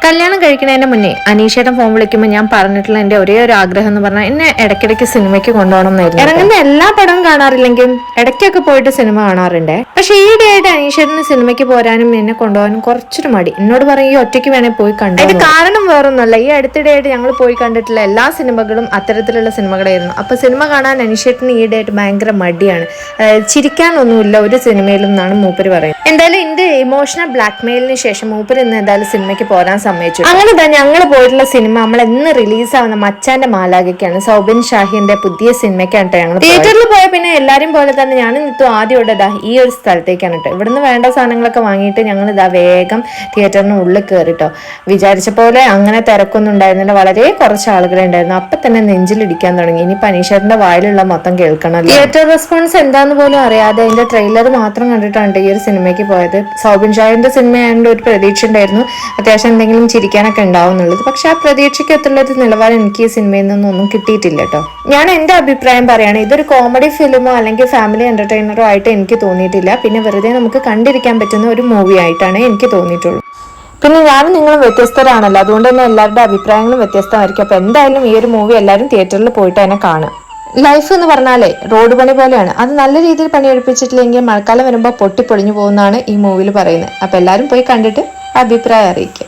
കല്യാണം കഴിക്കുന്നതിന് മുന്നേ അനീഷേട്ടൻ ഫോൺ വിളിക്കുമ്പോൾ ഞാൻ പറഞ്ഞിട്ടുള്ള എന്റെ ഒരേ ഒരു ആഗ്രഹം എന്ന് പറഞ്ഞാൽ എന്നെ ഇടയ്ക്കിടയ്ക്ക് സിനിമയ്ക്ക് കൊണ്ടുപോകണം എന്നായിരുന്നു. ഇറങ്ങുന്ന എല്ലാ പടവും കാണാറില്ലെങ്കിലും ഇടയ്ക്കൊക്കെ പോയിട്ട് സിനിമ കാണാറുണ്ട്. പക്ഷെ ഈയിടെയായിട്ട് അനീഷേട്ടന് സിനിമയ്ക്ക് പോരാനും എന്നെ കൊണ്ടുപോകാനും കുറച്ചൊരു മടി. എന്നോട് പറയും ഈ ഒറ്റയ്ക്ക് വേണേൽ പോയി കണ്ടു. അതിന്റെ കാരണം വേറൊന്നുമല്ല, ഈ അടുത്തിടെയായിട്ട് ഞങ്ങൾ പോയി കണ്ടിട്ടുള്ള എല്ലാ സിനിമകളും അത്തരത്തിലുള്ള സിനിമകളായിരുന്നു. അപ്പൊ സിനിമ കാണാൻ അനീഷേട്ടന് ഈയിടെയായിട്ട് ഭയങ്കര മടിയാണ്. ചിരിക്കാനൊന്നുമില്ല ഒരു സിനിമയിലും എന്നാണ് മൂപ്പര് പറയുന്നത്. എന്തായാലും എന്റെ ഇമോഷണൽ ബ്ലാക്ക്മെയിലിന് ശേഷം മൂപ്പര് ഇന്ന് എന്തായാലും സിനിമയ്ക്ക് പോരാൻ സമ്മതിച്ചു. അങ്ങനെ തന്നെ ഞങ്ങൾ പോയിട്ടുള്ള സിനിമ നമ്മൾ എന്ന് റിലീസാവുന്ന മച്ചാന്റെ മാലാഖയ്ക്കാണ്. സൗബിൻ ഷാഹിന്റെ പുതിയ സിനിമയ്ക്കാണ് ഞങ്ങൾ തിയേറ്ററിൽ പോയ. പിന്നെ എല്ലാരും പോലെ തന്നെ ഞാൻ നിത്തും ആദ്യം ഇടാ ഈ ഒരു സ്ഥലത്തേക്കാണ് കേട്ടോ. ഇവിടുന്ന് വേണ്ട സാധനങ്ങളൊക്കെ വാങ്ങിയിട്ട് ഞങ്ങൾ ഇതാ വേഗം തിയേറ്ററിന് ഉള്ളിൽ കയറിട്ടോ. വിചാരിച്ച പോലെ അങ്ങനെ തിരക്കൊന്നും ഉണ്ടായിരുന്നില്ല, വളരെ കുറച്ച് ആളുകളെ ഉണ്ടായിരുന്നു. അപ്പൊ തന്നെ നെഞ്ചിലിടിക്കാൻ തുടങ്ങി. ഇനി പനീഷറിന്റെ വായിലുള്ള മൊത്തം കേൾക്കണം. തിയേറ്റർ റെസ്പോൺസ് എന്താന്ന് പോലും അറിയാതെ അതിന്റെ ട്രെയിലർ മാത്രം കണ്ടിട്ടാണ് ഈ ഒരു സിനിമയ്ക്ക് പോയത്. സൗബിൻ ഷാഹിന്റെ സിനിമയായതുകൊണ്ട് ഒരു പ്രതീക്ഷ ഉണ്ടായിരുന്നു അത്യാവശ്യം എന്തെങ്കിലും ചിരിക്കാനൊക്കെ ഉണ്ടാവും എന്നുള്ളത്. പക്ഷെ ആ പ്രതീക്ഷയ്ക്ക് എത്തുള്ളൊരു നിലവാരം എനിക്ക് ഈ സിനിമയിൽ നിന്നൊന്നും കിട്ടിയിട്ടില്ല കേട്ടോ. ഞാൻ എന്റെ അഭിപ്രായം പറയാണ്, ഇതൊരു കോമഡി ഫിലിമോ അല്ലെങ്കിൽ ഫാമിലി എന്റർടൈനറോ ആയിട്ട് എനിക്ക് തോന്നിയിട്ടില്ല. പിന്നെ വെറുതെ നമുക്ക് കണ്ടിരിക്കാൻ പറ്റുന്ന ഒരു മൂവി ആയിട്ടാണ് എനിക്ക് തോന്നിയിട്ടുള്ളൂ. പിന്നെ ഞാനും നിങ്ങളും വ്യത്യസ്തരാണല്ലോ, അതുകൊണ്ട് തന്നെ എല്ലാവരുടെ അഭിപ്രായങ്ങളും വ്യത്യസ്തമായിരിക്കും. അപ്പൊ എന്തായാലും ഈ ഒരു മൂവി എല്ലാവരും തിയേറ്ററിൽ പോയിട്ട് തന്നെ കാണുക. ലൈഫ് എന്ന് പറഞ്ഞാലേ റോഡ് പണി പോലെയാണ്. അത് നല്ല രീതിയിൽ പണിയെടുപ്പിച്ചിട്ടില്ലെങ്കിൽ മഴക്കാലം വരുമ്പോൾ പൊട്ടിപ്പൊളിഞ്ഞു പോകുന്നതാണ് ഈ മൂവിയിൽ പറയുന്നത്. അപ്പൊ എല്ലാവരും പോയി കണ്ടിട്ട് അഭിപ്രായം അറിയിക്കുക.